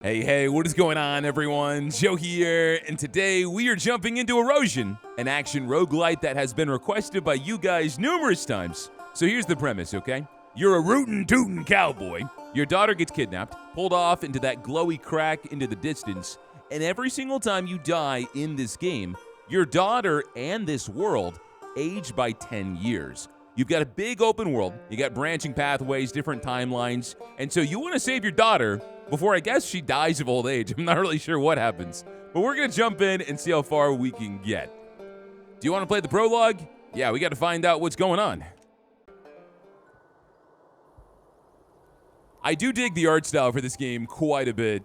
Hey, what is going on, everyone? Joe here, and today we are jumping into Erosion, an action roguelite that has been requested by you guys numerous times. So here's the premise, okay? You're a rootin' tootin' cowboy. Your daughter gets kidnapped, pulled off into that glowy crack into the distance, and every single time you die in this game, your daughter and this world age by 10 years. You've got a big open world, you got branching pathways, different timelines, and so you want to save your daughter before I guess she dies of old age. I'm not really sure what happens, but we're going to jump in and see how far we can get. Do you want to play the prologue? Yeah, we got to find out what's going on. I do dig the art style for this game quite a bit.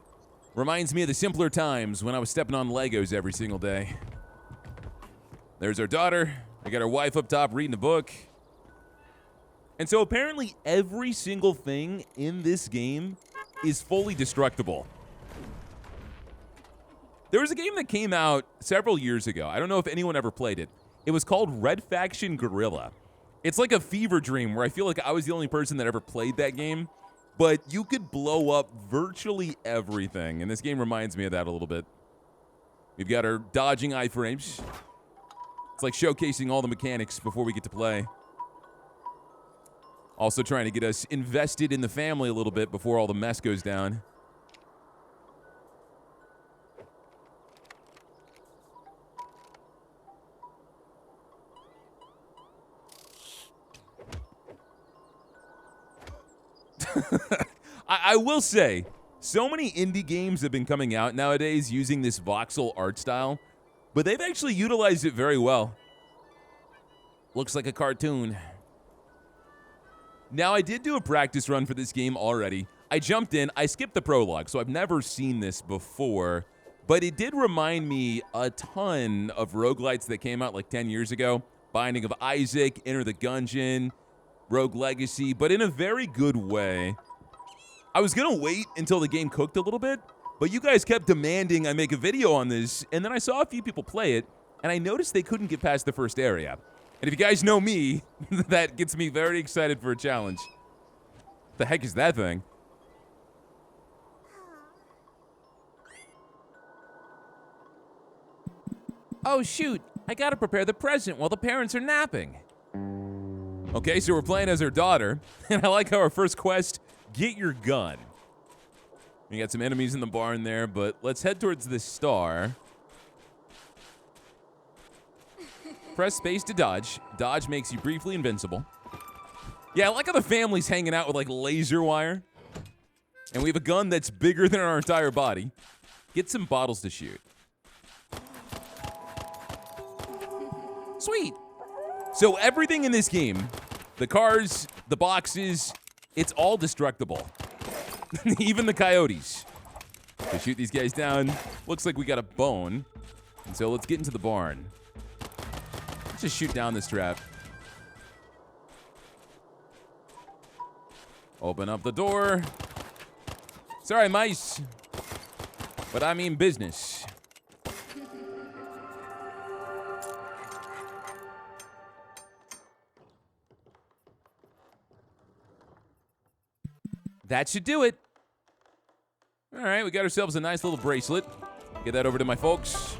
Reminds me of the simpler times when I was stepping on Legos every single day. There's our daughter. I got our wife up top reading a book. And so apparently every single thing in this game is fully destructible. There was a game that came out several years ago. I don't know if anyone ever played it. It was called Red Faction Guerrilla. It's like a fever dream where I feel like I was the only person that ever played that game, but you could blow up virtually everything, and this game reminds me of that a little bit. We've got our dodging iframes. It's like showcasing all the mechanics before we get to play. Also trying to get us invested in the family a little bit before all the mess goes down. I will say, so many indie games have been coming out nowadays using this voxel art style, but they've actually utilized it very well. Looks like a cartoon. Now, I did do a practice run for this game already. I jumped in, I skipped the prologue, so I've never seen this before, but it did remind me a ton of roguelites that came out like 10 years ago. Binding of Isaac, Enter the Gungeon, Rogue Legacy, but in a very good way. I was gonna wait until the game cooked a little bit, but you guys kept demanding I make a video on this, and then I saw a few people play it, and I noticed they couldn't get past the first area. And if you guys know me, that gets me very excited for a challenge. The heck is that thing? Oh shoot, I gotta prepare the present while the parents are napping. Okay, so we're playing as our daughter, and I like how our first quest, get your gun. We got some enemies in the barn there, but let's head towards this star. Press space to dodge. Dodge makes you briefly invincible. Yeah, I like how the family's hanging out with like laser wire. And we have a gun that's bigger than our entire body. Get some bottles to shoot. Sweet. So everything in this game, the cars, the boxes, it's all destructible. Even the coyotes. So shoot these guys down. Looks like we got a bone. And so let's get into the barn. Let's just shoot down this trap. Open up the door. Sorry, mice. But I mean business. That should do it. All right, we got ourselves a nice little bracelet. Get that over to my folks.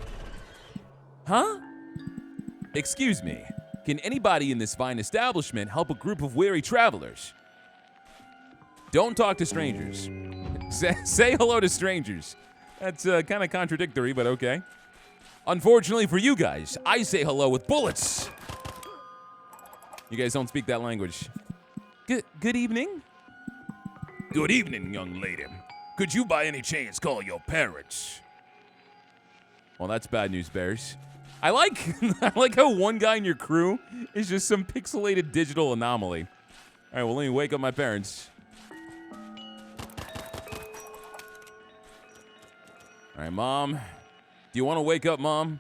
Huh? Excuse me, can anybody in this fine establishment help a group of weary travelers? Don't talk to strangers. Say hello to strangers. That's kind of contradictory, but okay. Unfortunately for you guys, I say hello with bullets. You guys don't speak that language. Good evening? Good evening, young lady. Could you by any chance call your parents? Well, that's bad news, bears. I like how one guy in your crew is just some pixelated digital anomaly. All right, well, let me wake up my parents. All right, Mom. Do you want to wake up, Mom?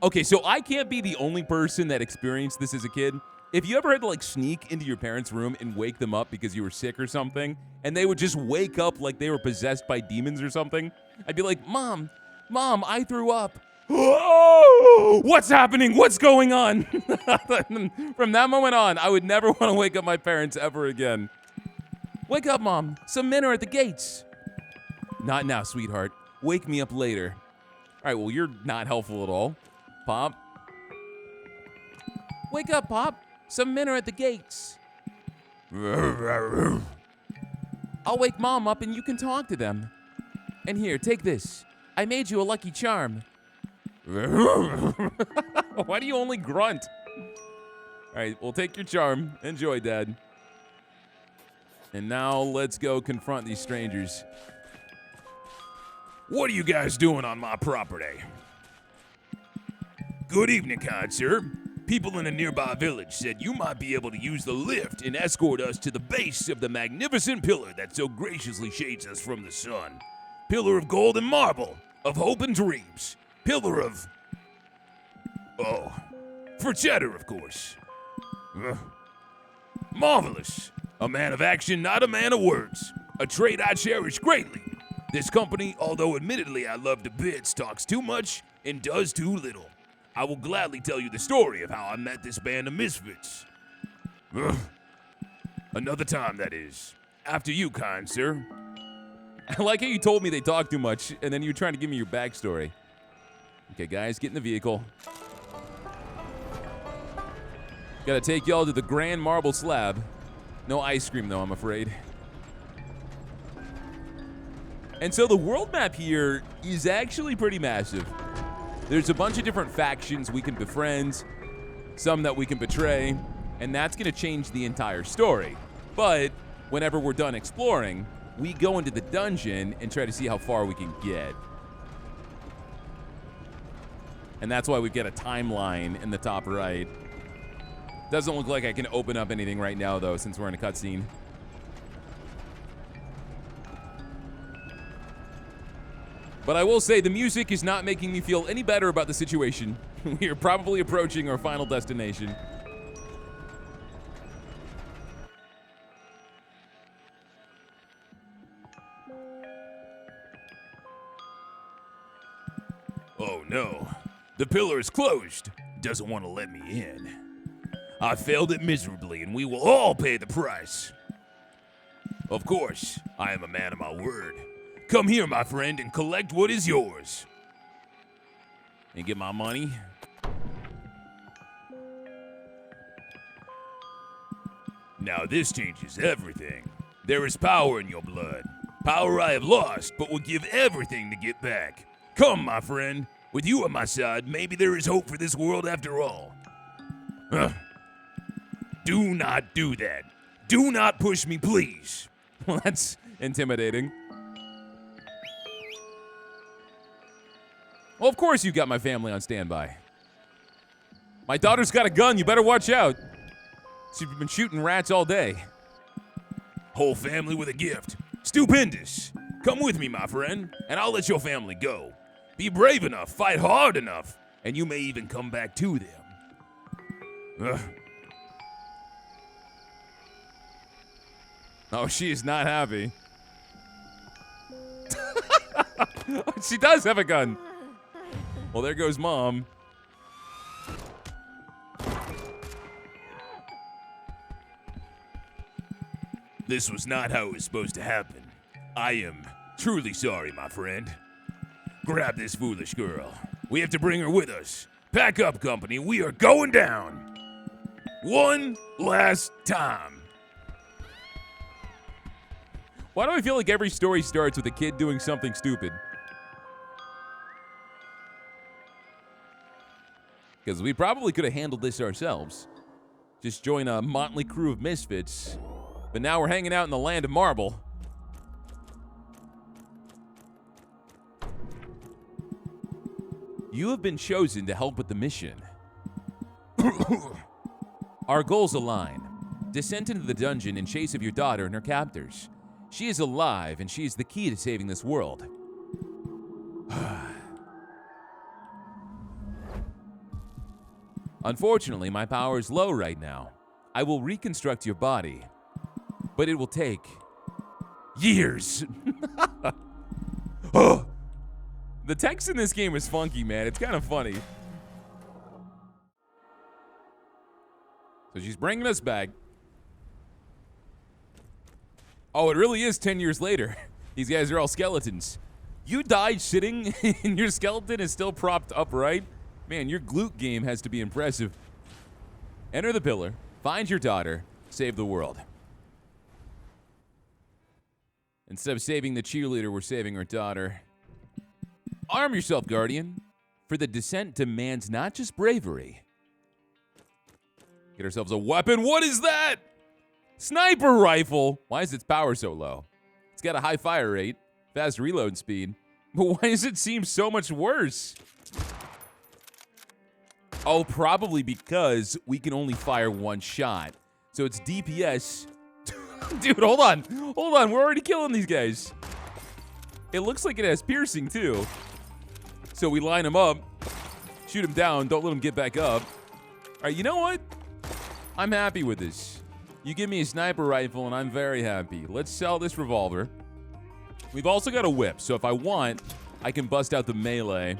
Okay, so I can't be the only person that experienced this as a kid. If you ever had to, like, sneak into your parents' room and wake them up because you were sick or something, and they would just wake up like they were possessed by demons or something, I'd be like, Mom, I threw up. Oh, what's happening? What's going on? From that moment on, I would never want to wake up my parents ever again. Wake up, Mom. Some men are at the gates. Not now, sweetheart. Wake me up later. All right, well, you're not helpful at all. Pop. Wake up, Pop. Some men are at the gates. I'll wake Mom up and you can talk to them. And here, take this. I made you a lucky charm. Why do you only grunt? All right, we'll take your charm. Enjoy, Dad. And now let's go confront these strangers. What are you guys doing on my property? Good evening, kind sir. People in a nearby village said you might be able to use the lift and escort us to the base of the magnificent pillar that so graciously shades us from the sun. Pillar of gold and marble, of hope and dreams. Pillar of... oh, for cheddar, of course. Marvelous. A man of action, not a man of words. A trait I cherish greatly. This company, although admittedly I love to bits, talks too much and does too little. I will gladly tell you the story of how I met this band of misfits. Another time, that is. After you, kind sir. I like how you told me they talk too much, and then you're trying to give me your backstory. Okay, guys, get in the vehicle. Gotta take y'all to the Grand Marble Slab. No ice cream, though, I'm afraid. And so the world map here is actually pretty massive. There's a bunch of different factions we can befriend, some that we can betray, and that's going to change the entire story. But whenever we're done exploring, we go into the dungeon and try to see how far we can get. And that's why we get a timeline in the top right. Doesn't look like I can open up anything right now, though, since we're in a cutscene. But I will say the music is not making me feel any better about the situation. We are probably approaching our final destination. Oh no, the pillar is closed. Doesn't want to let me in. I failed it miserably and we will all pay the price. Of course, I am a man of my word. Come here, my friend, and collect what is yours. And get my money. Now this changes everything. There is power in your blood. Power I have lost, but will give everything to get back. Come, my friend. With you on my side, maybe there is hope for this world after all. Do not do that. Do not push me, please. Well, that's intimidating. Well, of course you got my family on standby. My daughter's got a gun. You better watch out. She's been shooting rats all day. Whole family with a gift. Stupendous. Come with me, my friend, and I'll let your family go. Be brave enough, fight hard enough, and you may even come back to them. Oh, she is not happy. She does have a gun. Well, there goes Mom. This was not how it was supposed to happen. I am truly sorry, my friend. Grab this foolish girl. We have to bring her with us. Pack up, company. We are going down. One last time. Why do I feel like every story starts with a kid doing something stupid? Because we probably could have handled this ourselves. Just join a motley crew of misfits. But now we're hanging out in the land of marble. You have been chosen to help with the mission. Our goals align. Descend into the dungeon in chase of your daughter and her captors. She is alive, and she is the key to saving this world. Unfortunately, my power is low right now. I will reconstruct your body, but it will take years. The text in this game is funky, man. It's kind of funny. So she's bringing us back. Oh, it really is 10 years later. These guys are all skeletons. You died sitting and your skeleton is still propped upright? Man, your glute game has to be impressive. Enter the pillar, find your daughter, save the world. Instead of saving the cheerleader, we're saving her daughter. Arm yourself, Guardian, for the descent demands not just bravery. Get ourselves a weapon. What is that? Sniper rifle. Why is its power so low? It's got a high fire rate, fast reload speed, but why does it seem so much worse? Oh, probably because we can only fire one shot. So it's DPS. Dude, hold on. Hold on. We're already killing these guys. It looks like it has piercing, too. So we line them up, shoot them down, don't let them get back up. All right, you know what? I'm happy with this. You give me a sniper rifle, and I'm very happy. Let's sell this revolver. We've also got a whip, so if I want, I can bust out the melee.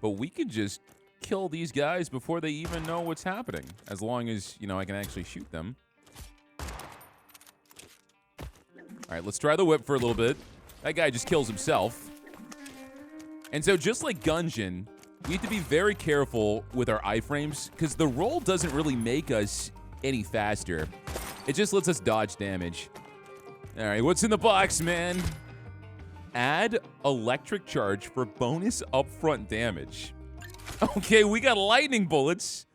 But we can just kill these guys before they even know what's happening, as long as, you know, I can actually shoot them. All right, let's try the whip for a little bit. That guy just kills himself. And so just like Gungeon, we have to be very careful with our iframes because the roll doesn't really make us any faster. It just lets us dodge damage. All right, what's in the box, man? Add electric charge for bonus upfront damage. Okay, we got lightning bullets.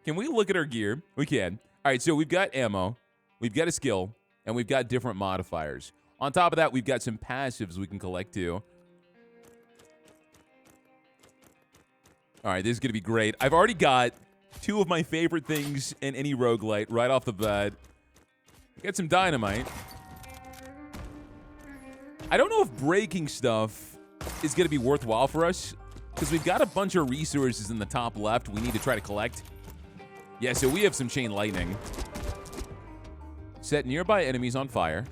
Can we look at our gear? We can. All right, so we've got ammo, we've got a skill, and we've got different modifiers. On top of that, we've got some passives we can collect too. All right, this is going to be great. I've already got two of my favorite things in any roguelite right off the bat. Get some dynamite. I don't know if breaking stuff is going to be worthwhile for us because we've got a bunch of resources in the top left we need to try to collect. Yeah, so we have some chain lightning. Set nearby enemies on fire.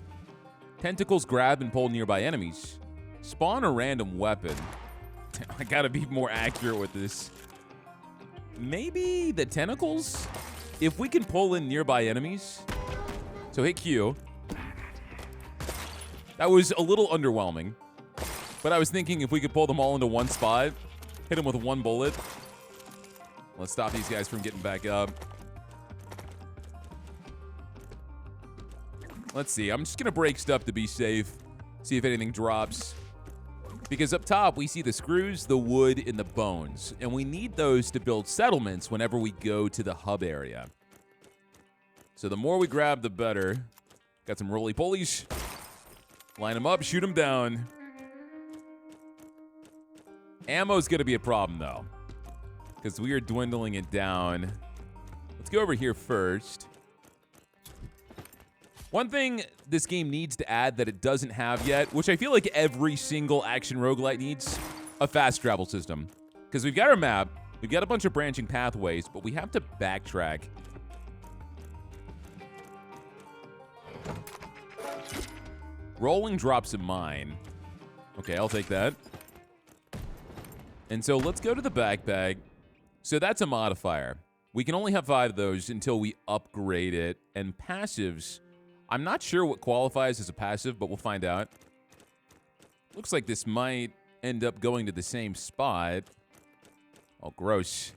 Tentacles grab and pull nearby enemies. Spawn a random weapon. I gotta be more accurate with this. Maybe the tentacles? If we can pull in nearby enemies. So hit Q. That was a little underwhelming. But I was thinking if we could pull them all into one spot, hit them with one bullet. Let's stop these guys from getting back up. Let's see. I'm just gonna break stuff to be safe. See if anything drops. Because up top, we see the screws, the wood, and the bones. And we need those to build settlements whenever we go to the hub area. So the more we grab, the better. Got some roly-polies. Line them up, shoot them down. Ammo's going to be a problem, though. Because we are dwindling it down. Let's go over here first. One thing this game needs to add that it doesn't have yet, which I feel like every single action roguelite needs, a fast travel system. Because we've got our map, we've got a bunch of branching pathways, but we have to backtrack. Rolling drops a mine. Okay, I'll take that. And so let's go to the backpack. So that's a modifier. We can only have 5 of those until we upgrade it. And passives, I'm not sure what qualifies as a passive, but we'll find out. Looks like this might end up going to the same spot. Oh, gross.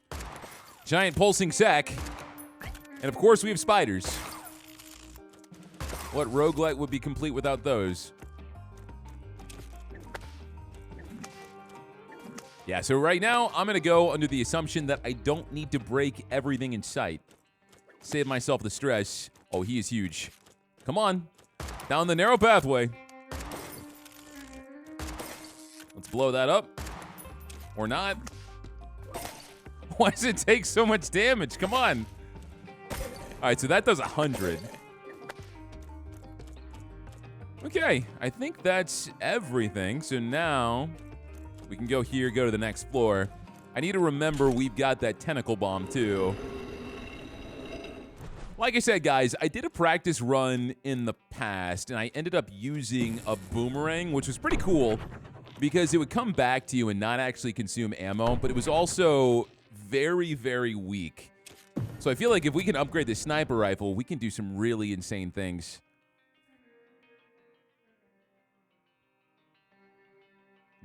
Giant pulsing sack. And of course, we have spiders. What roguelite would be complete without those? Yeah, so right now, I'm going to go under the assumption that I don't need to break everything in sight. Save myself the stress. Oh, he is huge. Come on. Down the narrow pathway. Let's blow that up. Or not. Why does it take so much damage? Come on. All right, so that does 100. Okay, I think that's everything. So now we can go here, go to the next floor. I need to remember we've got that tentacle bomb too. Like I said, guys, I did a practice run in the past, and I ended up using a boomerang, which was pretty cool because it would come back to you and not actually consume ammo, but it was also very, very weak. So I feel like if we can upgrade the sniper rifle, we can do some really insane things.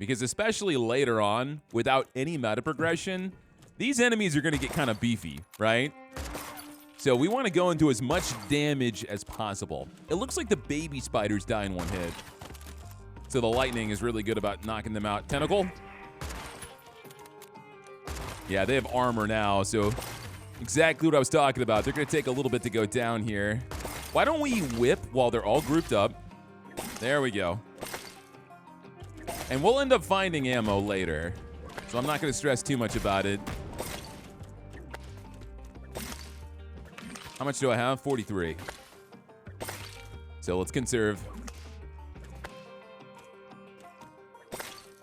Because especially later on, without any meta progression, these enemies are going to get kind of beefy, right? So we want to go into as much damage as possible. It looks like the baby spiders die in one hit. So the lightning is really good about knocking them out. Tentacle? Yeah, they have armor now, so exactly what I was talking about. They're going to take a little bit to go down here. Why don't we whip while they're all grouped up? There we go. And we'll end up finding ammo later, so I'm not going to stress too much about it. How much do I have? 43. So let's conserve.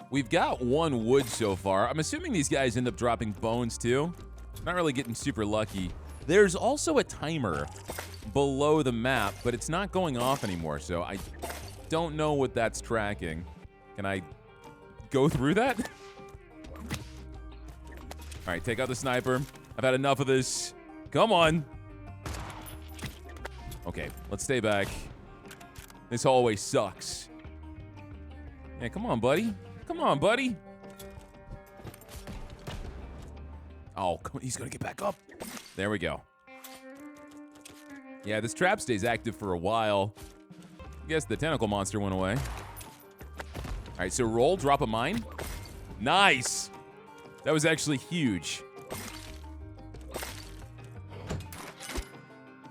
We've got 1 wood so far. I'm assuming these guys end up dropping bones too. Not really getting super lucky. There's also a timer below the map, but it's not going off anymore, so I don't know what that's tracking. Can I go through that? All right, take out the sniper. I've had enough of this. Come on. Okay, let's stay back. This hallway sucks. Yeah, come on, buddy. Come on, buddy. Oh, come on. He's going to get back up. There we go. Yeah, this trap stays active for a while. I guess the tentacle monster went away. All right, so roll, drop a mine. Nice. That was actually huge.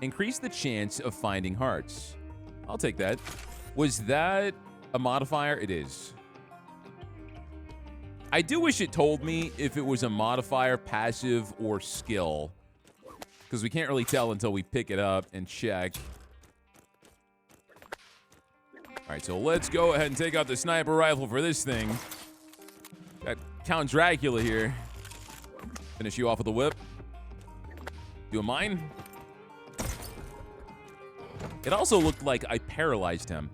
Increase the chance of finding hearts. I'll take that. Was that a modifier? It is. I do wish it told me if it was a modifier, passive, or skill. Because we can't really tell until we pick it up and check. All right, so let's go ahead and take out the sniper rifle for this thing. Got Count Dracula here. Finish you off with a whip. Do a mine. It also looked like I paralyzed him.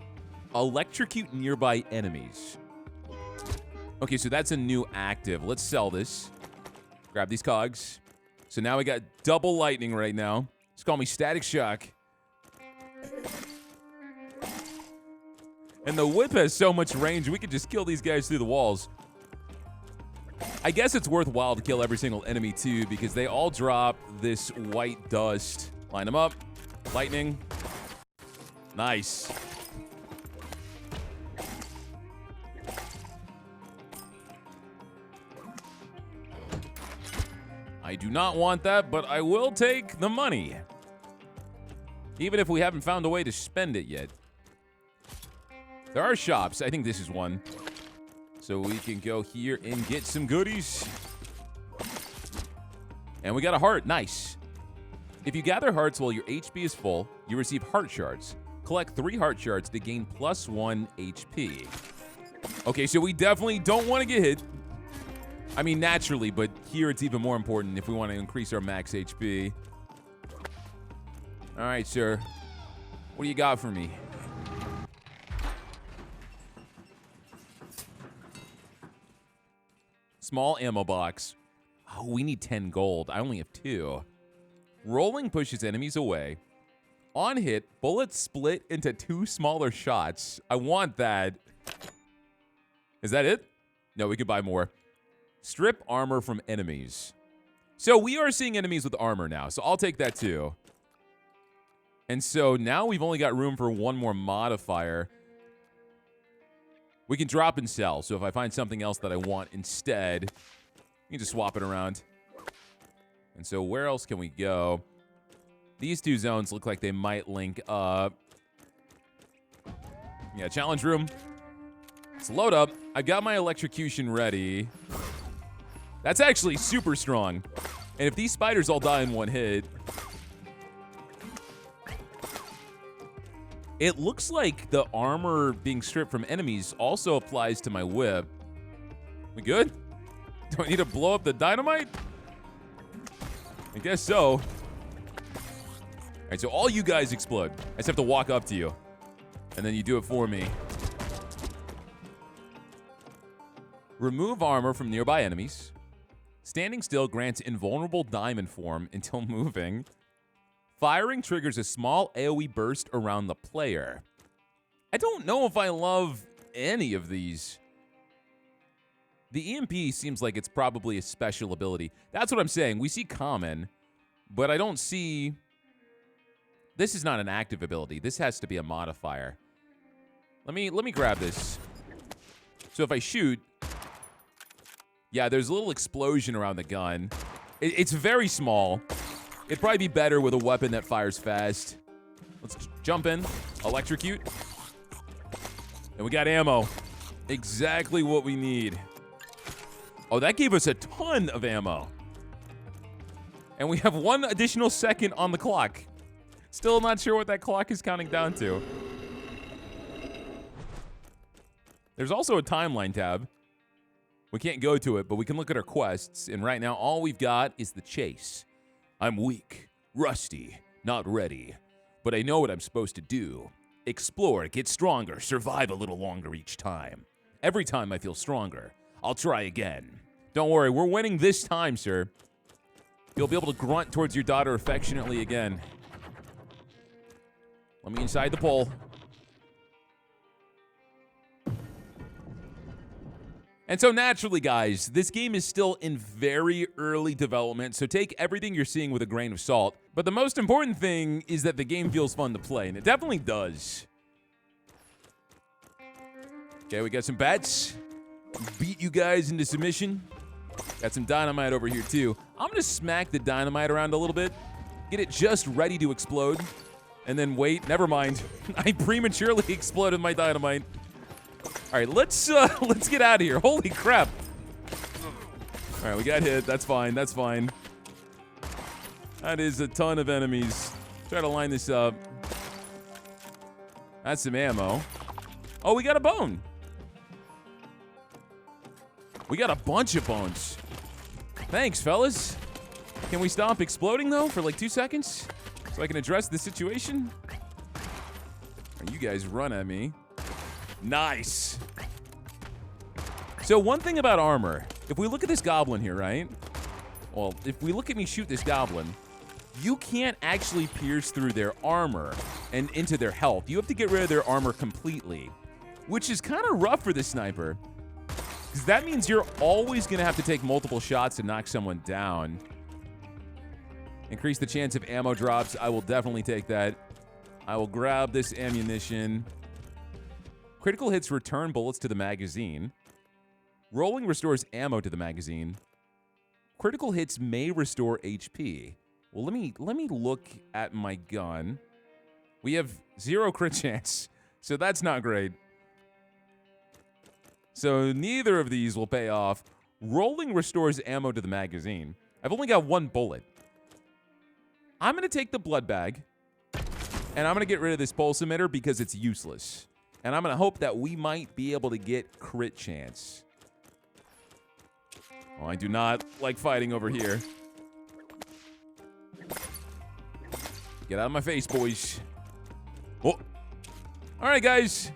Electrocute nearby enemies. Okay, so that's a new active. Let's sell this. Grab these cogs. So now we got double lightning right now. Just call me Static Shock. And the whip has so much range, we could just kill these guys through the walls. I guess it's worthwhile to kill every single enemy too, because they all drop this white dust. Line them up. Lightning. Nice. I do not want that, but I will take the money. Even if we haven't found a way to spend it yet. There are shops. I think this is one. So we can go here and get some goodies. And we got a heart. Nice. If you gather hearts while your HP is full, you receive heart shards. Collect 3 heart shards to gain +1 HP. Okay, so we definitely don't want to get hit. I mean, naturally, but here it's even more important if we want to increase our max HP. All right, sir. What do you got for me? Small ammo box. Oh, we need 10 gold. I only have 2. Rolling pushes enemies away. On hit, bullets split into 2 smaller shots. I want that. Is that it? No, we could buy more. Strip armor from enemies. So we are seeing enemies with armor now, so I'll take that too. And so now we've only got room for 1 more modifier. We can drop and sell, so if I find something else that I want instead, we can just swap it around. And so where else can we go? These 2 zones look like they might link up. Yeah, challenge room. Let's load up. I've got my electrocution ready. That's actually super strong. And if these spiders all die in 1 hit... It looks like the armor being stripped from enemies also applies to my whip. We good? Do I need to blow up the dynamite? I guess so. All right, so all you guys explode. I just have to walk up to you. And then you do it for me. Remove armor from nearby enemies. Standing still grants invulnerable diamond form until moving. Firing triggers a small AoE burst around the player. I don't know if I love any of these. The EMP seems like it's probably a special ability. That's what I'm saying. We see common, but I don't see... This is not an active ability. This has to be a modifier. Let me grab this. So if I shoot... Yeah, there's a little explosion around the gun. It's very small. It'd probably be better with a weapon that fires fast. Let's jump in. Electrocute. And we got ammo. Exactly what we need. Oh, that gave us a ton of ammo. And we have 1 additional second on the clock. Still not sure what that clock is counting down to. There's also a timeline tab. We can't go to it, but we can look at our quests. And right now, all we've got is the chase. I'm weak, rusty, not ready. But I know what I'm supposed to do. Explore, get stronger, survive a little longer each time. Every time I feel stronger, I'll try again. Don't worry, we're winning this time, sir. You'll be able to grunt towards your daughter affectionately again. Let me inside the pole. And so naturally, guys, this game is still in very early development, so take everything you're seeing with a grain of salt. But the most important thing is that the game feels fun to play, and it definitely does. Okay, we got some bats. Beat you guys into submission. Got some dynamite over here, too. I'm going to smack the dynamite around a little bit. Get it just ready to explode. And then wait, never mind. I prematurely exploded my dynamite. All right, let's get out of here. Holy crap. All right, we got hit. That's fine. That's fine. That is a ton of enemies. Try to line this up. That's some ammo. Oh, we got a bone. We got a bunch of bones. Thanks, fellas. Can we stop exploding, though, for like 2 seconds? So I can address the situation? Or you guys run at me. Nice. So one thing about armor, if we look at this goblin here, right? Well, if we look at me shoot this goblin, you can't actually pierce through their armor and into their health. You have to get rid of their armor completely, which is kind of rough for the sniper, because that means you're always going to have to take multiple shots to knock someone down. Increase the chance of ammo drops. I will definitely take that. I will grab this ammunition. Critical hits return bullets to the magazine. Rolling restores ammo to the magazine. Critical hits may restore HP. Well, let me look at my gun. We have 0 crit chance, so that's not great. So neither of these will pay off. Rolling restores ammo to the magazine. I've only got 1 bullet. I'm going to take the blood bag, and I'm going to get rid of this pulse emitter because it's useless. And I'm going to hope that we might be able to get crit chance. Oh, I do not like fighting over here. Get out of my face, boys. Oh. All right, guys.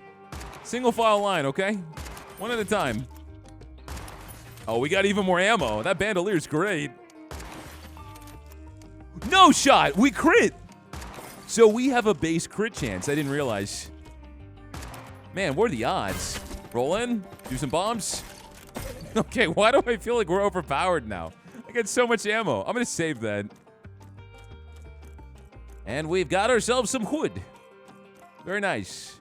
Single file line, okay? One at a time. Oh, we got even more ammo. That bandoleer's great. No shot. We crit. So we have a base crit chance. I didn't realize. Man, what are the odds? Roll in. Do some bombs. Okay, why do I feel like we're overpowered now? I got so much ammo. I'm going to save that. And we've got ourselves some wood. Very nice.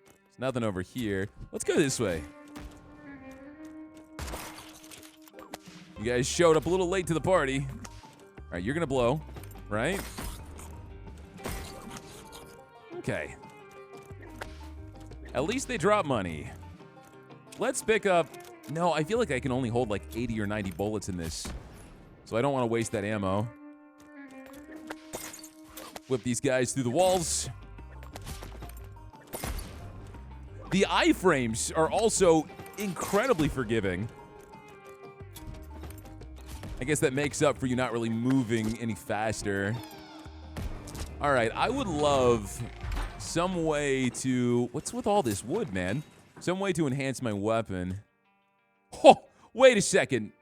There's nothing over here. Let's go this way. You guys showed up a little late to the party. All right, you're going to blow, right? Okay. At least they drop money. Let's pick up... No, I feel like I can only hold like 80 or 90 bullets in this. So I don't want to waste that ammo. Whip these guys through the walls. The iframes are also incredibly forgiving. I guess that makes up for you not really moving any faster. All right, I would love some way to... What's with all this wood, man? Some way to enhance my weapon. Oh, wait a second.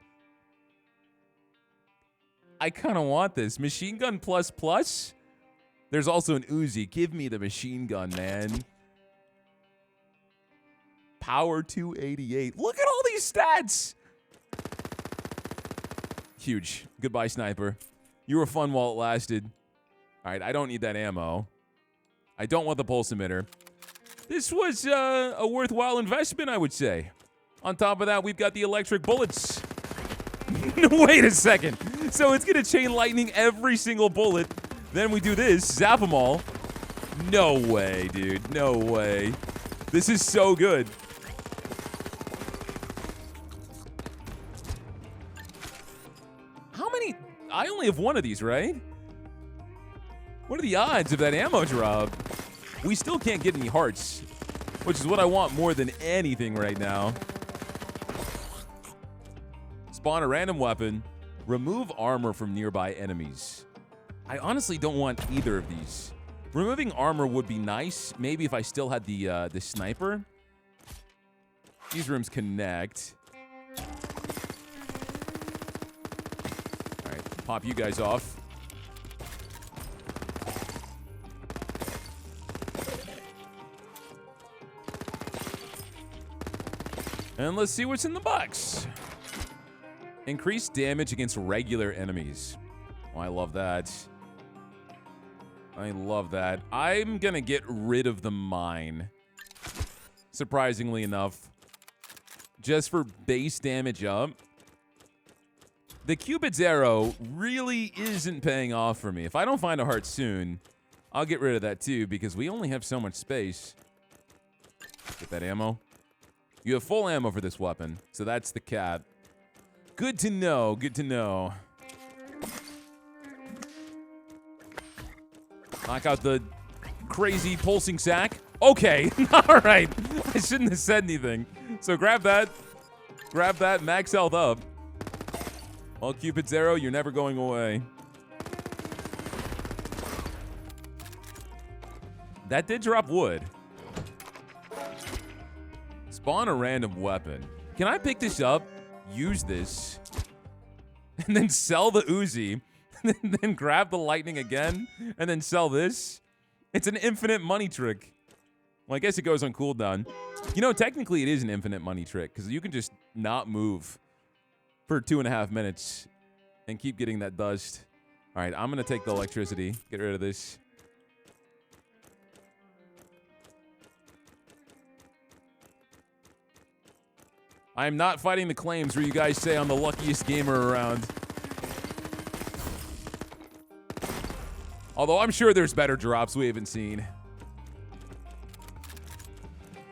I kind of want this. Machine gun plus plus? There's also an Uzi. Give me the machine gun, man. Power 288. Look at all these stats. Huge. Goodbye, sniper. You were fun while it lasted. All right, I don't need that ammo. I don't want the pulse emitter. This was a worthwhile investment, I would say. On top of that, we've got the electric bullets. Wait a second. So it's going to chain lightning every single bullet. Then we do this, zap them all. No way, dude. No way. This is so good. How many? I only have one of these, right? What are the odds of that ammo drop? We still can't get any hearts, which is what I want more than anything right now. Spawn a random weapon. Remove armor from nearby enemies. I honestly don't want either of these. Removing armor would be nice. Maybe if I still had the sniper. These rooms connect. All right, pop you guys off. And let's see what's in the box. Increased damage against regular enemies. Oh, I love that. I love that. I'm going to get rid of the mine. Surprisingly enough. Just for base damage up. The Cupid's arrow really isn't paying off for me. If I don't find a heart soon, I'll get rid of that too because we only have so much space. Get that ammo. You have full ammo for this weapon, so that's the cap. Good to know, good to know. Knock out the crazy pulsing sack. Okay, all right. I shouldn't have said anything. So grab that, max health up. Well, Cupid's arrow, you're never going away. That did drop wood. Spawn a random weapon. Can I pick this up, use this, and then sell the Uzi, and then grab the lightning again, and then sell this? It's an infinite money trick. Well, I guess it goes on cooldown. You know, technically it is an infinite money trick, because you can just not move for 2.5 minutes and keep getting that dust. All right, I'm going to take the electricity, get rid of this. I am not fighting the claims where you guys say I'm the luckiest gamer around. Although I'm sure there's better drops we haven't seen.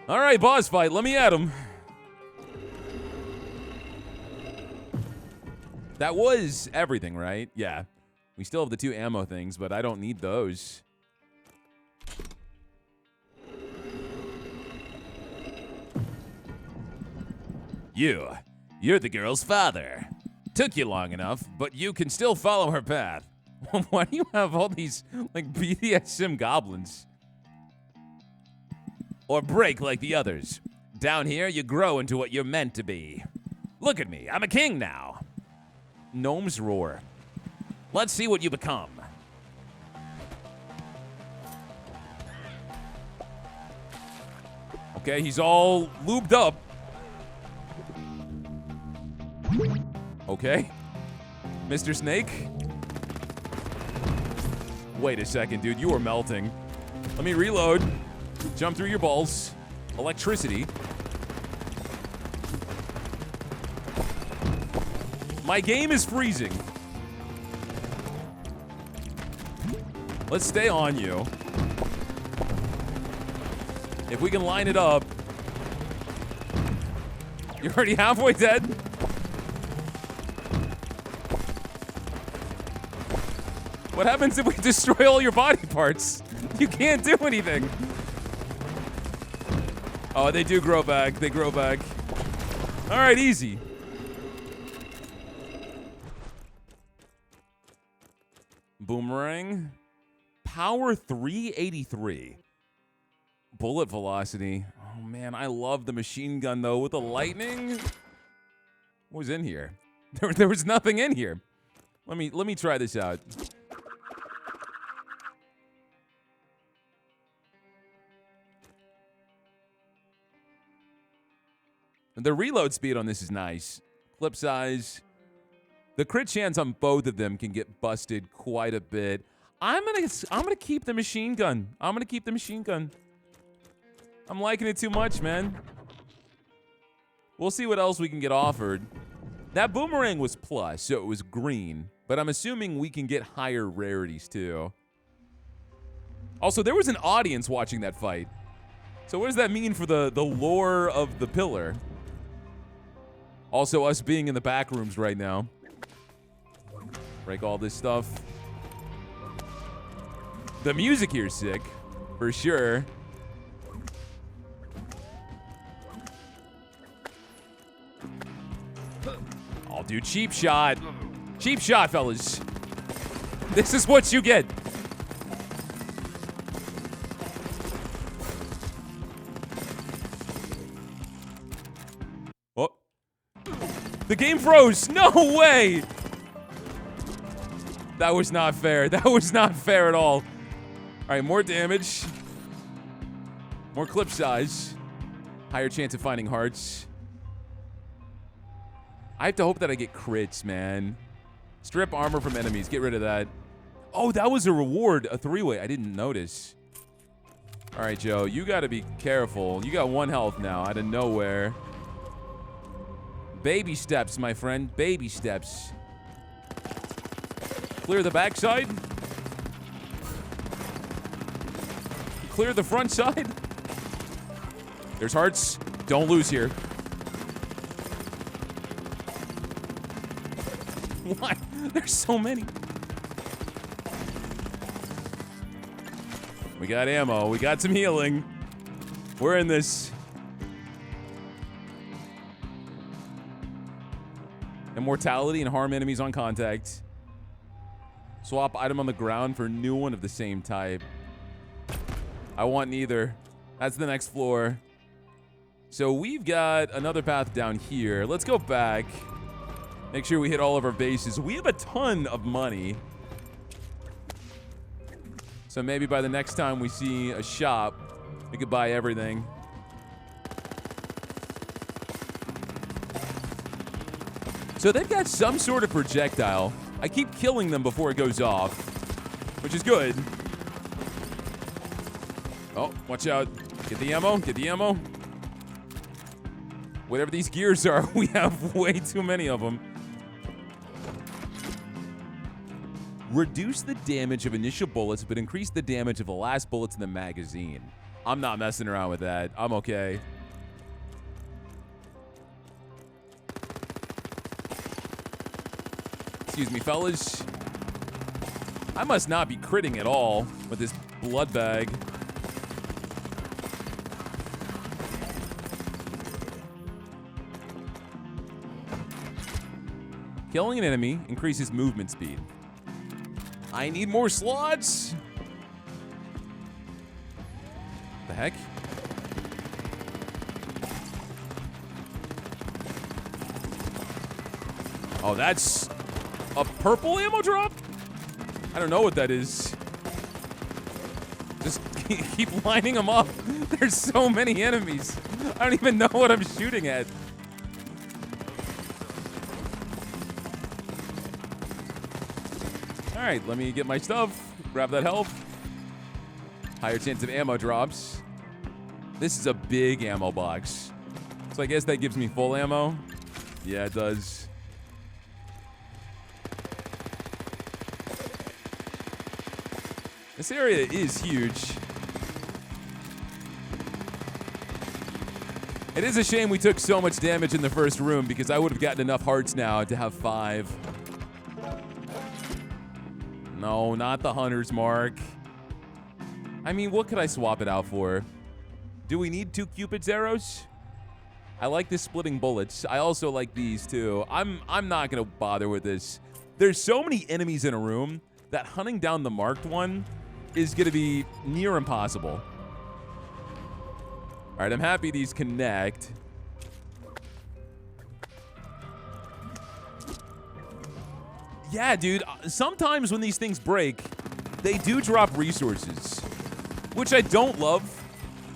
All right, boss fight. Let me at him. That was everything, right? Yeah. We still have the 2 ammo things, but I don't need those. You're the girl's father. Took you long enough, but you can still follow her path. Why do you have all these, like, BDSM goblins? Or break like the others. Down here, you grow into what you're meant to be. Look at me, I'm a king now. Gnomes roar. Let's see what you become. Okay, he's all lubed up. Okay. Mr. Snake? Wait a second, dude. You are melting. Let me reload. Jump through your balls. Electricity. My game is freezing. Let's stay on you. If we can line it up. You're already halfway dead? What happens if we destroy all your body parts? You can't do anything. Oh, they do grow back. They grow back. All right, easy. Boomerang. Power 383. Bullet velocity. Oh, man, I love the machine gun, though, with the lightning. What was in here? There was nothing in here. Let me try this out. The reload speed on this is nice. Clip size. The crit chance on both of them can get busted quite a bit. I'm gonna keep the machine gun. I'm gonna keep the machine gun. I'm liking it too much, man. We'll see what else we can get offered. That boomerang was plus, so it was green. But I'm assuming we can get higher rarities, too. Also, there was an audience watching that fight. So what does that mean for the lore of the pillar? Also, us being in the back rooms right now. Break all this stuff. The music here is sick, for sure. I'll do cheap shot. Cheap shot, fellas. This is what you get. Oh. The game froze. No way. That was not fair. That was not fair at all. All right, more damage. More clip size. Higher chance of finding hearts. I have to hope that I get crits, man. Strip armor from enemies. Get rid of that. Oh, that was a reward. A three-way. I didn't notice. All right, Joe. You got to be careful. You got 1 health now out of nowhere. Baby steps, my friend. Baby steps. Clear the backside. Clear the front side. There's hearts. Don't lose here. What? There's so many. We got ammo. We got some healing. We're in this. Immortality and harm enemies on contact. Swap item on the ground for new one of the same type. I want neither. That's the next floor. So we've got another path down here. Let's go back. Make sure we hit all of our bases. We have a ton of money. So maybe by the next time we see a shop, we could buy everything. So they've got some sort of projectile. I keep killing them before it goes off, which is good. Oh, watch out. Get the ammo. Get the ammo. Whatever these gears are, we have way too many of them. Reduce the damage of initial bullets, but increase the damage of the last bullets in the magazine. I'm not messing around with that. I'm okay. Excuse me, fellas. I must not be critting at all with this blood bag. Killing an enemy increases movement speed. I need more slots. The heck? Oh, that's a purple ammo drop? I don't know what that is. Just keep lining them up. There's so many enemies. I don't even know what I'm shooting at. All right, let me get my stuff. Grab that health. Higher chance of ammo drops. This is a big ammo box. So I guess that gives me full ammo. Yeah, it does. This area is huge. It is a shame we took so much damage in the first room because I would have gotten enough hearts now to have 5. No, not the hunter's mark. I mean, what could I swap it out for? Do we need 2 Cupid's arrows? I like this splitting bullets. I also like these too. I'm not gonna bother with this. There's so many enemies in a room that hunting down the marked one is gonna be near impossible. All right, I'm happy these connect. Yeah, dude, sometimes when these things break, they do drop resources, which I don't love.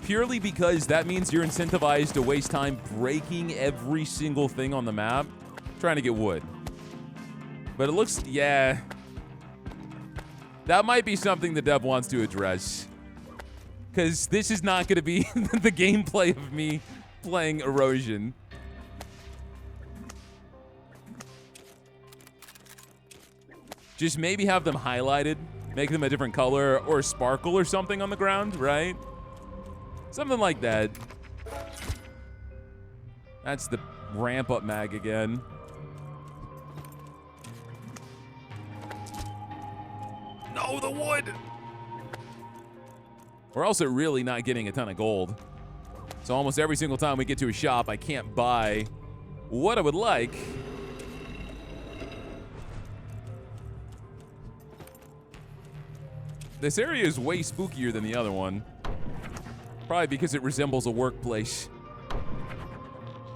purely because that means you're incentivized to waste time breaking every single thing on the map trying to get wood. But it looks, yeah. That might be something the dev wants to address. Because this is not going to be the gameplay of me playing Erosion. Just maybe have them highlighted, make them a different color, or sparkle or something on the ground, right? Something like that. That's the ramp up mag again. No, the wood! We're also really not getting a ton of gold. So almost every single time we get to a shop, I can't buy what I would like. This area is way spookier than the other one. Probably because it resembles a workplace.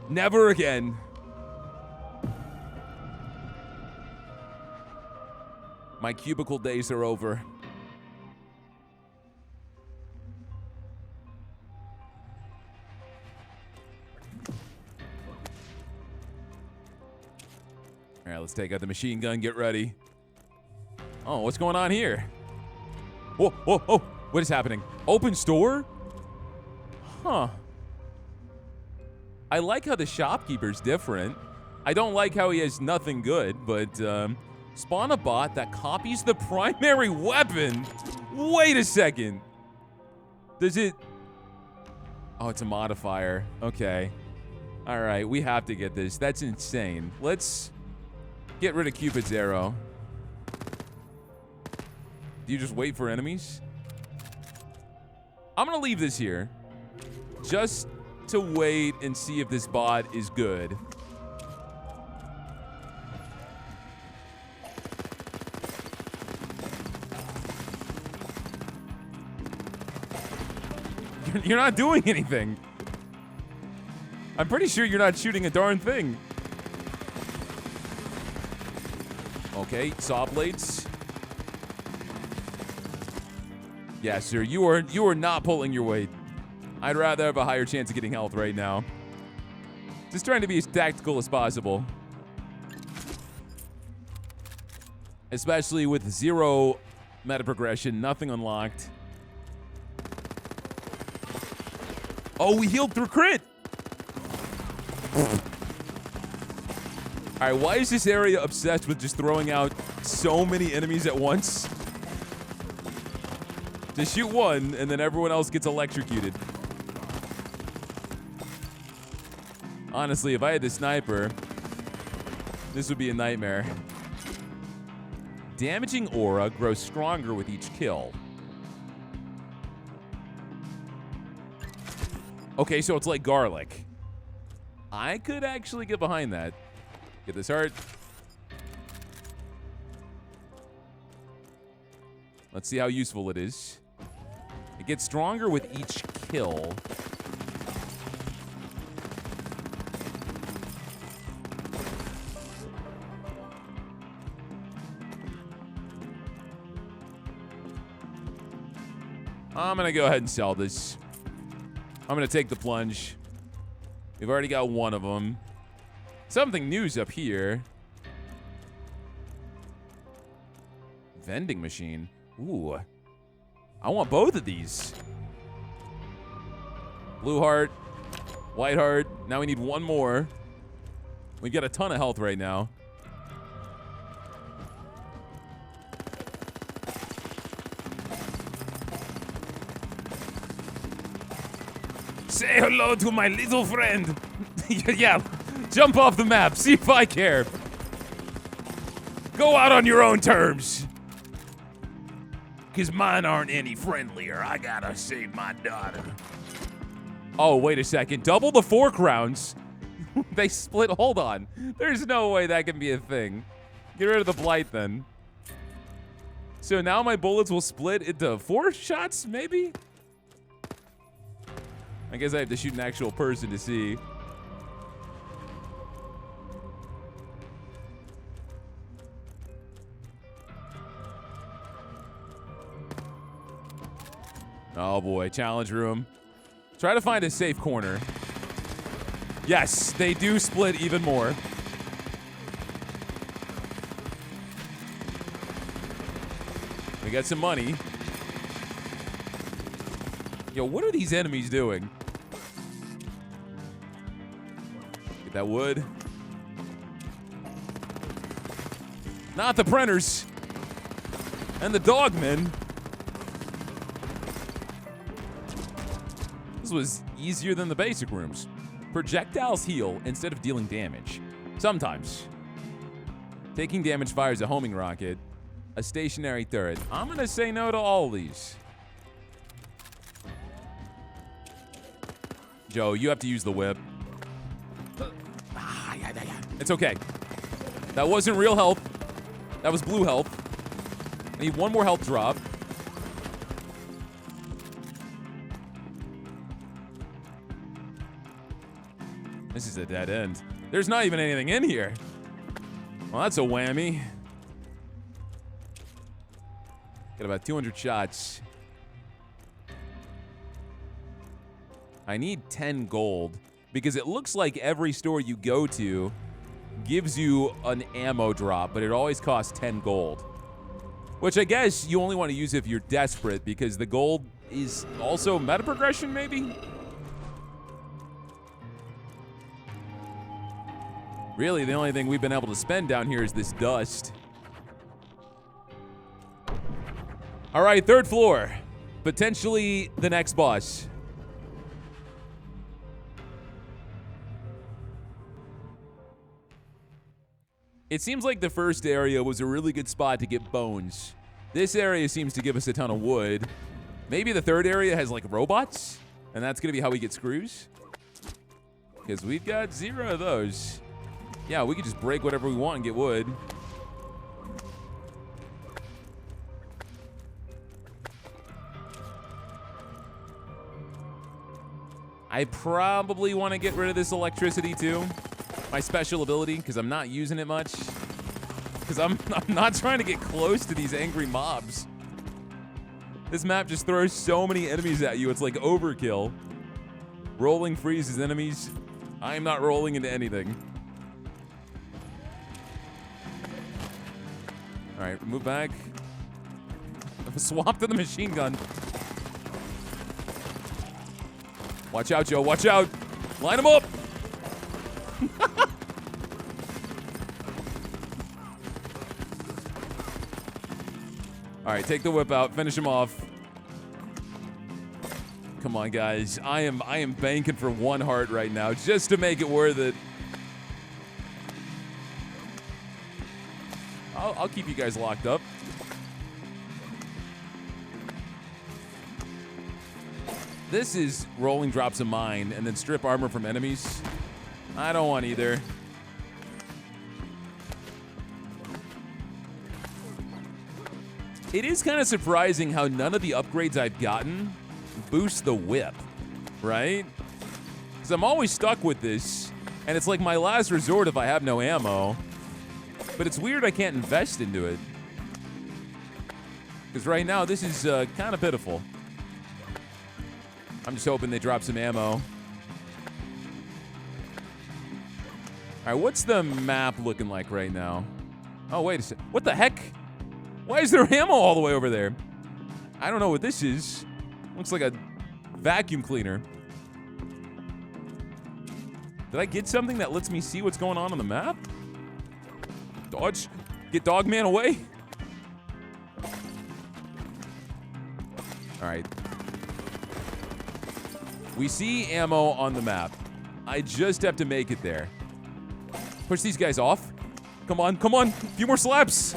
Never again. My cubicle days are over. All right, let's take out the machine gun, get ready. Oh, what's going on here? Whoa, whoa, whoa, what is happening? Open store? Huh. I like how the shopkeeper's different. I don't like how he has nothing good, but spawn a bot that copies the primary weapon? Wait a second. Does it... Oh, it's a modifier. Okay. All right, we have to get this. That's insane. Let's get rid of Cupid's arrow. Do you just wait for enemies? I'm gonna leave this here just to wait and see if this bot is good. You're not doing anything. I'm pretty sure you're not shooting a darn thing. Okay, saw blades. Yeah, sir, you are not pulling your weight. I'd rather have a higher chance of getting health right now. Just trying to be as tactical as possible. Especially with 0 meta progression, nothing unlocked. Oh, we healed through crit! Alright, why is this area obsessed with just throwing out so many enemies at once? Just shoot one, and then everyone else gets electrocuted. Honestly, if I had the sniper, this would be a nightmare. Damaging aura grows stronger with each kill. Okay, so it's like garlic. I could actually get behind that. Get this heart. Let's see how useful it is. It gets stronger with each kill. I'm gonna go ahead and sell this. I'm gonna take the plunge. We've already got one of them. Something new's up here. Vending machine. Ooh. I want both of these. Blue heart, white heart. Now we need one more. We got a ton of health right now. Say hello to my little friend. Yeah, jump off the map. See if I care. Go out on your own terms. Because mine aren't any friendlier. I gotta save my daughter. Oh, wait a second. Double the fork rounds. They split. Hold on. There's no way that can be a thing. Get rid of the blight then. So now my bullets will split into 4 shots, maybe? I guess I have to shoot an actual person to see. Oh boy, challenge room. Try to find a safe corner. Yes, they do split even more. We got some money. Yo, what are these enemies doing? Get that wood. Not the printers. And the dogmen. This was easier than the basic rooms. Projectiles heal instead of dealing damage. Sometimes. Taking damage fires a homing rocket. A stationary turret. I'm gonna say no to all of these. Joe, you have to use the whip. It's okay. That wasn't real health. That was blue health. I need one more health drop. This is a dead end. There's not even anything in here. Well, that's a whammy. Got about 200 shots. I need 10 gold because it looks like every store you go to gives you an ammo drop, but it always costs 10 gold. Which I guess you only want to use if you're desperate because the gold is also meta progression, maybe? Really, the only thing we've been able to spend down here is this dust. All right, third floor. Potentially the next boss. It seems like the first area was a really good spot to get bones. This area seems to give us a ton of wood. Maybe the third area has like robots, and that's gonna be how we get screws. Because we've got 0 of those. Yeah, we could just break whatever we want and get wood. I probably want to get rid of this electricity too. My special ability, because I'm not using it much. Because I'm not trying to get close to these angry mobs. This map just throws so many enemies at you, it's like overkill. Rolling freezes enemies. I am not rolling into anything. All right, move back. Swap to the machine gun. Watch out, Joe, watch out. Line them up. All right, take the whip out, finish him off. Come on, guys. I am banking for 1 heart right now just to make it worth it. I'll keep you guys locked up. This is rolling drops of mine and then strip armor from enemies. I don't want either. It is kind of surprising how none of the upgrades I've gotten boost the whip, right? Because I'm always stuck with this, and it's like my last resort if I have no ammo. But it's weird I can't invest into it. Because right now, this is kind of pitiful. I'm just hoping they drop some ammo. All right, what's the map looking like right now? Oh, wait a sec. What the heck? Why is there ammo all the way over there? I don't know what this is. Looks like a vacuum cleaner. Did I get something that lets me see what's going on the map? Dodge. Get Dogman away. All right. We see ammo on the map. I just have to make it there. Push these guys off. Come on, come on. A few more slaps.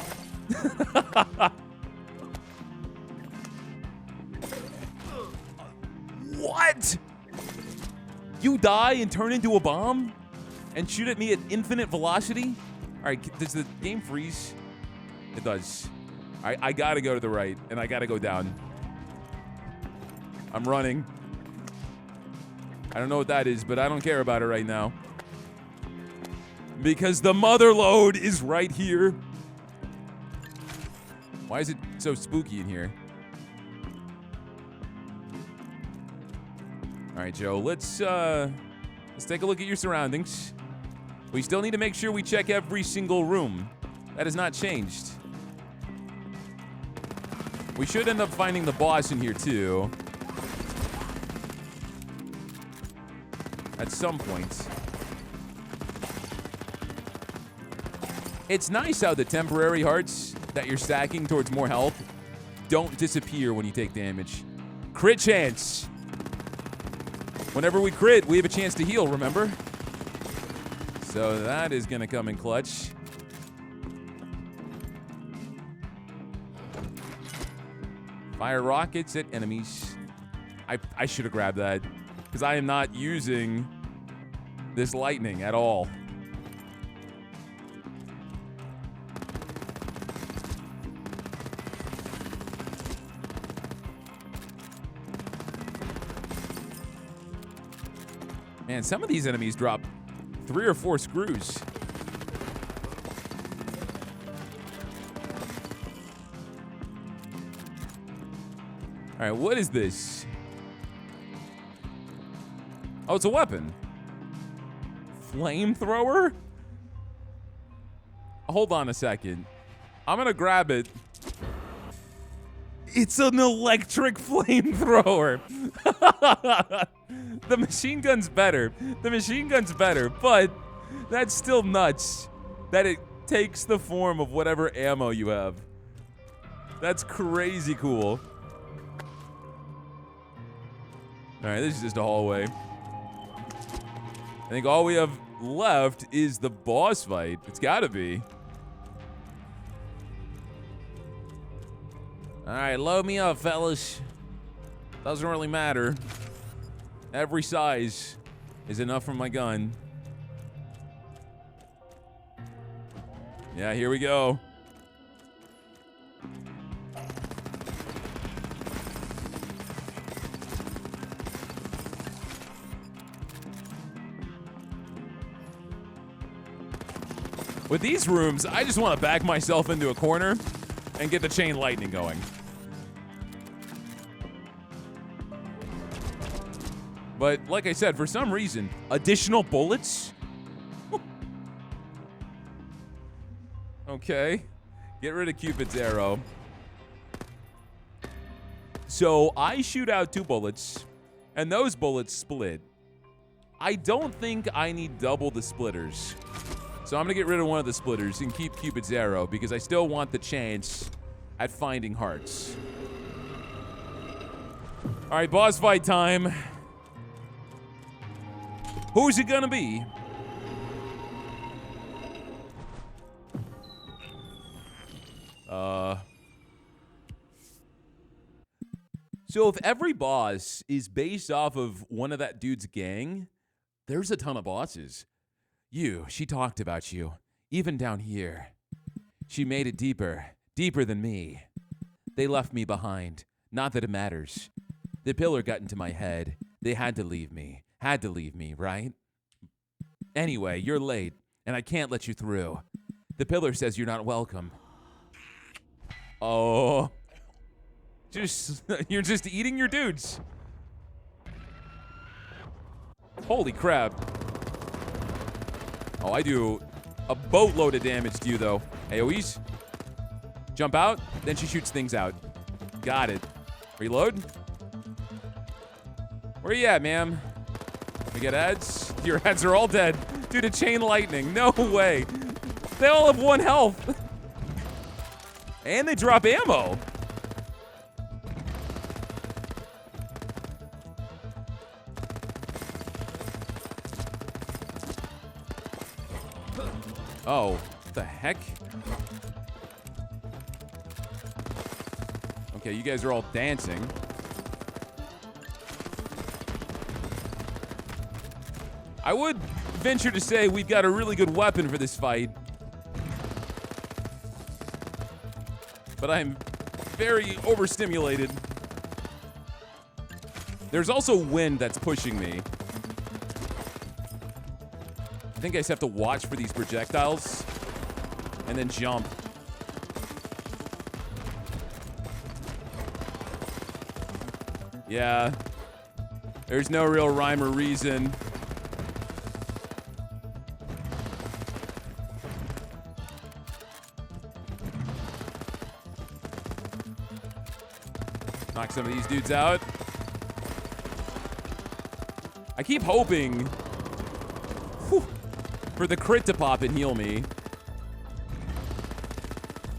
What? You die and turn into a bomb? And shoot at me at infinite velocity? All right, does the game freeze? It does. All right, I gotta go to the right, and I gotta go down. I'm running. I don't know what that is, but I don't care about it right now. Because the mother lode is right here. Why is it so spooky in here? All All right, Joe, let's take a look at your surroundings. We still need to make sure we check every single room. That has not changed. We should end up finding the boss in here, too. At some point. It's nice how the temporary hearts that you're stacking towards more health don't disappear when you take damage. Crit chance. Whenever we crit, we have a chance to heal, remember? So that is going to come in clutch. Fire rockets at enemies. I should have grabbed that because I am not using this lightning at all. Man, some of these enemies drop 3 or 4 screws. All right, what is this? Oh, it's a weapon. Flamethrower? Hold on a second. I'm gonna grab it. It's an electric flamethrower. The machine gun's better. The machine gun's better, but that's still nuts that it takes the form of whatever ammo you have. That's crazy cool. All right, this is just a hallway. I think all we have left is the boss fight. It's gotta be. All right, load me up, fellas. Doesn't really matter. Every size is enough for my gun. Yeah, here we go. With these rooms, I just want to back myself into a corner and get the chain lightning going. But like I said, for some reason, additional bullets? Okay. Get rid of Cupid's arrow. So I shoot out 2 bullets, and those bullets split. I don't think I need double the splitters. So I'm going to get rid of one of the splitters and keep Cupid's arrow because I still want the chance at finding hearts. All right, boss fight time. Who's it going to be? So if every boss is based off of one of that dude's gang, there's a ton of bosses. She talked about you, even down here. She made it deeper than me. They left me behind, not that it matters. The pillar got into my head. They had to leave me, right? Anyway, you're late, and I can't let you through. The pillar says you're not welcome. Oh. You're just eating your dudes. Holy crap. Oh, I do a boatload of damage to you, though. AoEs. Jump out, then she shoots things out. Got it. Reload. Where you at, ma'am? We get ads? Your ads are all dead due to chain lightning. No way. They all have 1 health. And they drop ammo. Oh, what the heck? Okay, you guys are all dancing. I would venture to say we've got a really good weapon for this fight. But I'm very overstimulated. There's also wind that's pushing me. I think I just have to watch for these projectiles and then jump. Yeah. There's no real rhyme or reason. Knock some of these dudes out. I keep hoping for the crit to pop and heal me.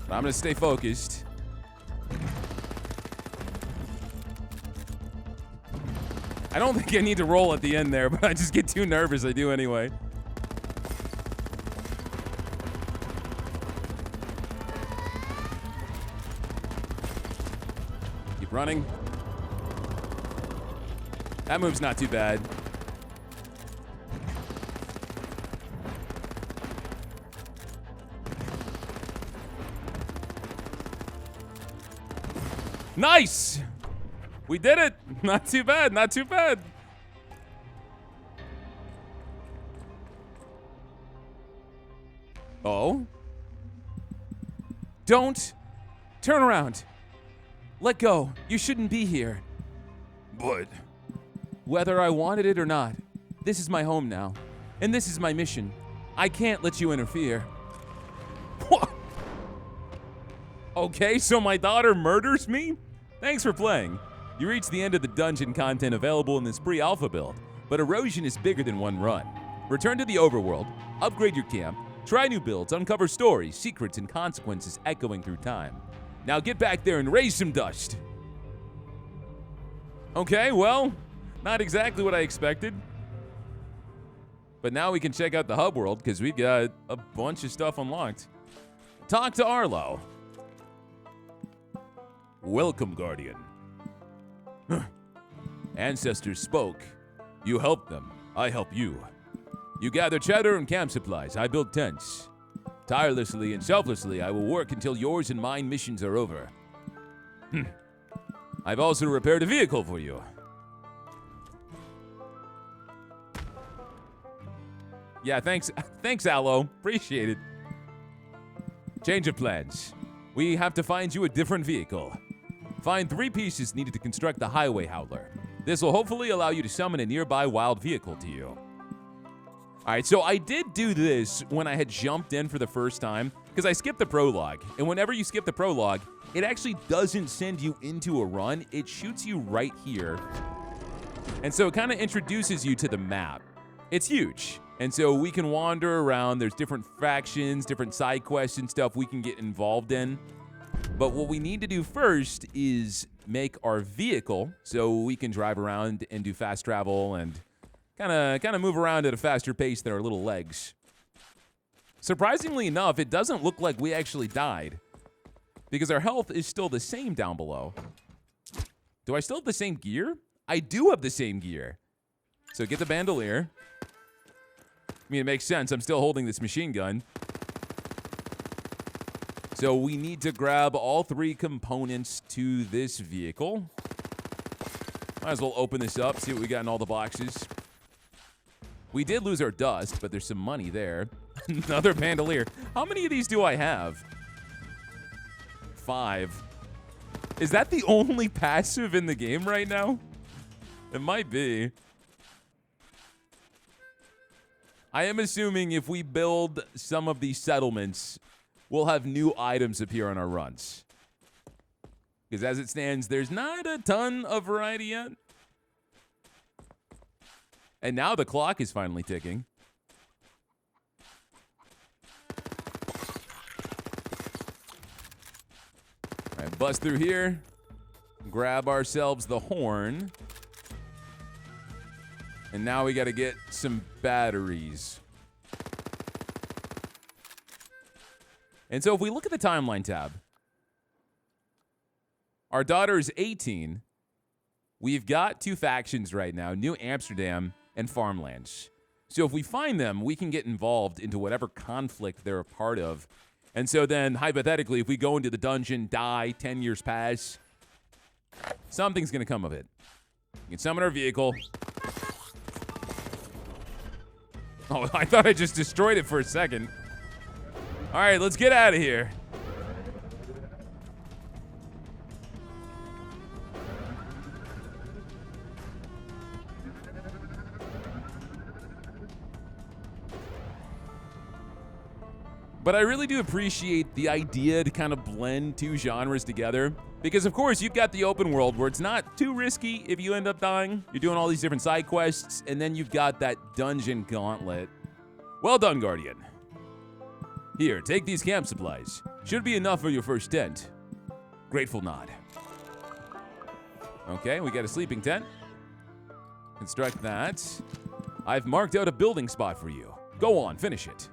But I'm gonna stay focused. I don't think I need to roll at the end there, but I just get too nervous. I do anyway. Keep running. That move's not too bad. Nice! We did it! Not too bad, not too bad. Oh? Don't turn around. Let go. You shouldn't be here. But Whether I wanted it or not, this is my home now. And this is my mission. I can't let you interfere. What? Okay, so my daughter murders me? Thanks for playing. You reached the end of the dungeon content available in this pre-alpha build, but Erosion is bigger than one run. Return to the overworld, upgrade your camp, try new builds, uncover stories, secrets, and consequences echoing through time. Now get back there and raise some dust. Okay, well, not exactly what I expected. But now we can check out the hub world because we've got a bunch of stuff unlocked. Talk to Arlo. welcome, Guardian. Ancestors spoke. You helped them. I help you. You gather cheddar and camp supplies. I build tents. Tirelessly and selflessly, I will work until yours and mine missions are over. I've also repaired a vehicle for you. Yeah, thanks. Thanks, Aloe. Appreciate it. Change of plans. We have to find you a different vehicle. Find 3 pieces needed to construct the highway howler. This will hopefully allow you to summon a nearby wild vehicle to you. Alright, so I did do this when I had jumped in for the first time, because I skipped the prologue. And whenever you skip the prologue, it actually doesn't send you into a run. It shoots you right here. And so it kind of introduces you to the map. It's huge. And so we can wander around. There's different factions, different side quests and stuff we can get involved in. But what we need to do first is make our vehicle so we can drive around and do fast travel and kind of move around at a faster pace than our little legs. Surprisingly enough, it doesn't look like we actually died because our health is still the same down below. Do I still have the same gear? I do have the same gear. So get the bandolier. I mean, it makes sense. I'm still holding this machine gun. So we need to grab all 3 components to this vehicle. Might as well open this up, see what we got in all the boxes. We did lose our dust, but there's some money there. Another bandolier. How many of these do I have? 5. Is that the only passive in the game right now? It might be. I am assuming if we build some of these settlements, we'll have new items appear on our runs. Because as it stands, there's not a ton of variety yet. And now the clock is finally ticking. All right, bust through here. Grab ourselves the horn. And now we got to get some batteries. And so if we look at the timeline tab, our daughter is 18. We've got 2 factions right now, New Amsterdam and Farmlands. So if we find them, we can get involved into whatever conflict they're a part of. And so then, hypothetically, if we go into the dungeon, die, 10 years pass, something's going to come of it. We can summon our vehicle. Oh, I thought I just destroyed it for a second. All right, let's get out of here. But I really do appreciate the idea to kind of blend two genres together. Because, of course, you've got the open world where it's not too risky if you end up dying. You're doing all these different side quests, and then you've got that dungeon gauntlet. Well done, Guardian. Here, take these camp supplies. Should be enough for your first tent. Grateful nod. Okay, we got a sleeping tent. Construct that. I've marked out a building spot for you. Go on, finish it.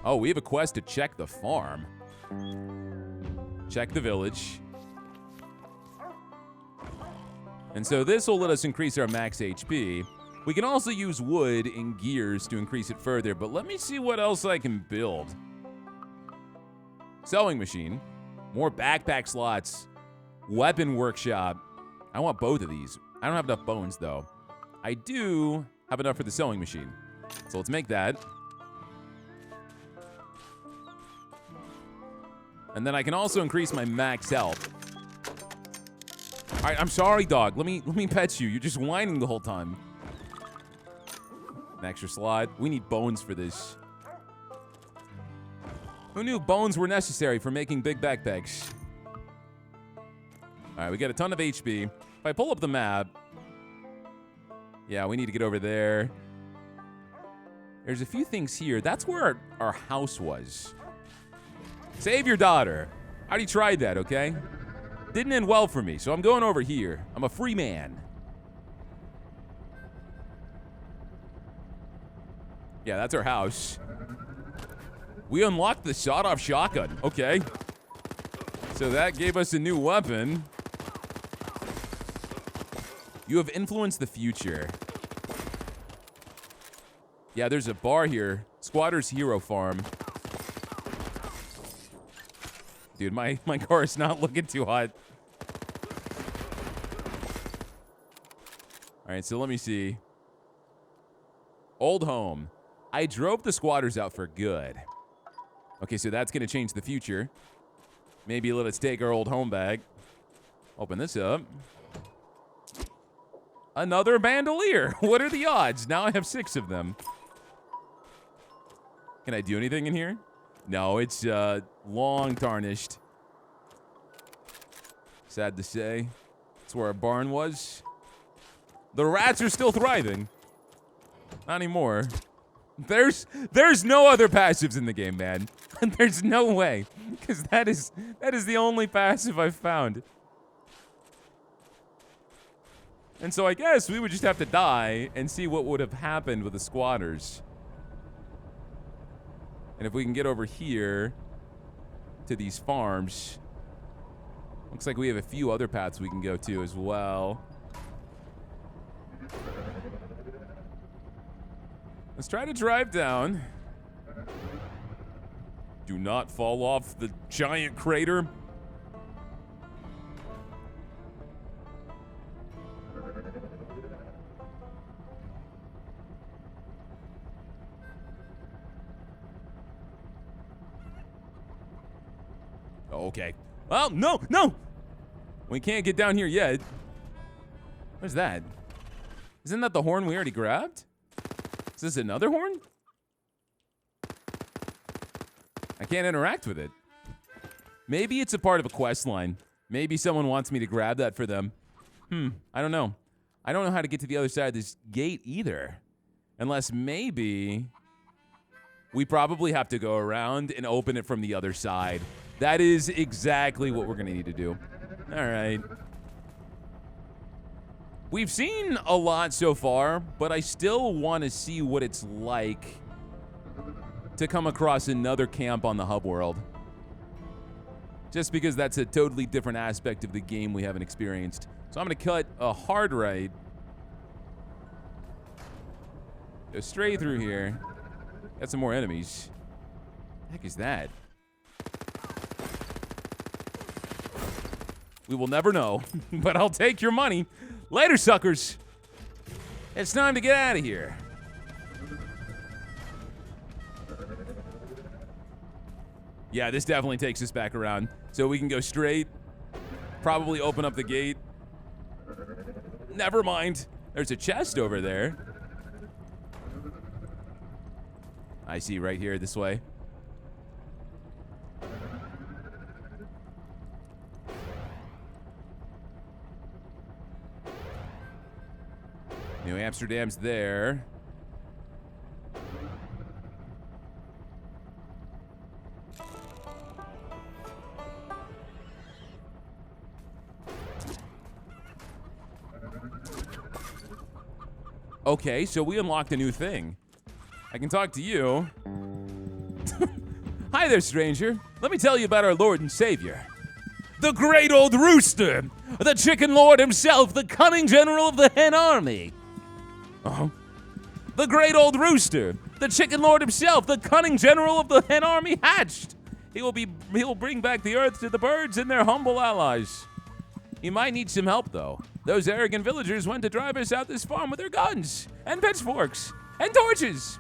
Oh, we have a quest to check the farm. Check the village. And so this will let us increase our max HP. We can also use wood and gears to increase it further, but let me see what else I can build. Sewing machine. More backpack slots. Weapon workshop. I want both of these. I don't have enough bones, though. I do have enough for the sewing machine. So let's make that. And then I can also increase my max health. All right, I'm sorry, dog. Let me pet you. You're just whining the whole time. An extra slot. We need bones for this. Who knew bones were necessary for making big backpacks? All right, we got a ton of HP. If I pull up the map, yeah, we need to get over there. There's a few things here. That's where our house was. Save your daughter. I already tried that, okay? Didn't end well for me, so I'm going over here. I'm a free man. Yeah, that's our house. We unlocked the sawed-off shotgun. Okay. So that gave us a new weapon. You have influenced the future. Yeah, there's a bar here. Squatter's Hero Farm. Dude, my car is not looking too hot. All right, so let me see. Old home. I drove the squatters out for good. Okay, so that's going to change the future. Maybe let us take our old home back. Open this up. Another bandolier. What are the odds? Now I have 6 of them. Can I do anything in here? No, it's long tarnished. Sad to say. That's where our barn was. The rats are still thriving. Not anymore. There's no other passives in the game, man. There's no way, because that is the only passive I've found. And so I guess we would just have to die and see what would have happened with the squatters. And if we can get over here to these farms, looks like we have a few other paths we can go to as well. Let's try to drive down. Do not fall off the giant crater. Okay. Well, no! We can't get down here yet. What's that? Isn't that the horn we already grabbed? Is this another horn? I can't interact with it. Maybe it's a part of a quest line. Maybe someone wants me to grab that for them. I don't know. I don't know how to get to the other side of this gate either. Unless maybe we probably have to go around and open it from the other side. That is exactly what we're going to need to do. All right. We've seen a lot so far, but I still want to see what it's like to come across another camp on the hub world. Just because that's a totally different aspect of the game we haven't experienced. So I'm going to cut a hard right. Go straight through here. Got some more enemies. What the heck is that? We will never know, but I'll take your money. Later, suckers. It's time to get out of here. Yeah, this definitely takes us back around. So we can go straight, probably open up the gate. never mind. There's a chest over there. I see right here this way. New Amsterdam's there. Okay, so we unlocked a new thing. I can talk to you. Hi there, stranger. Let me tell you about our Lord and Savior. The great old rooster! The chicken lord himself, the cunning general of the hen army! Uh-huh. The great old rooster! The chicken lord himself, the cunning general of the hen army hatched! He will bring back the earth to the birds and their humble allies. He might need some help, though. Those arrogant villagers went to drive us out this farm with their guns, and pitchforks, and torches.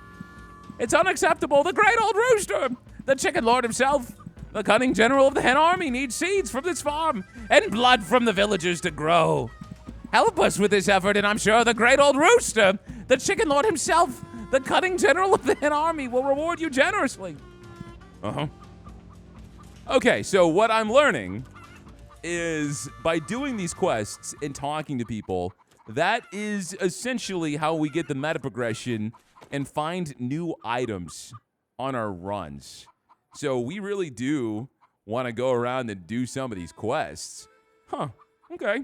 It's unacceptable. The great old rooster, the chicken lord himself, the cunning general of the hen army needs seeds from this farm, and blood from the villagers to grow. Help us with this effort, and I'm sure the great old rooster, the chicken lord himself, the cunning general of the hen army will reward you generously. Uh-huh. Okay, so what I'm learning is by doing these quests and talking to people, that is essentially how we get the meta progression and find new items on our runs. So we really do want to go around and do some of these quests. Huh, okay.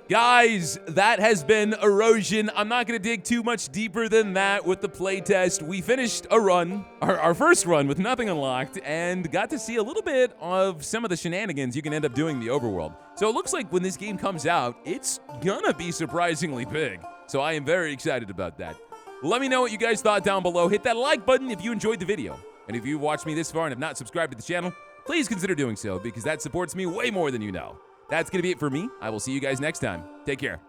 Guys, that has been Erosion. I'm not going to dig too much deeper than that with the playtest. We finished a run, our first run with nothing unlocked, and got to see a little bit of some of the shenanigans you can end up doing in the overworld. So it looks like when this game comes out, it's gonna be surprisingly big. So I am very excited about that. Let me know what you guys thought down below. Hit that like button if you enjoyed the video. And if you've watched me this far and have not subscribed to the channel, please consider doing so because that supports me way more than you know. That's going to be it for me. I will see you guys next time. Take care.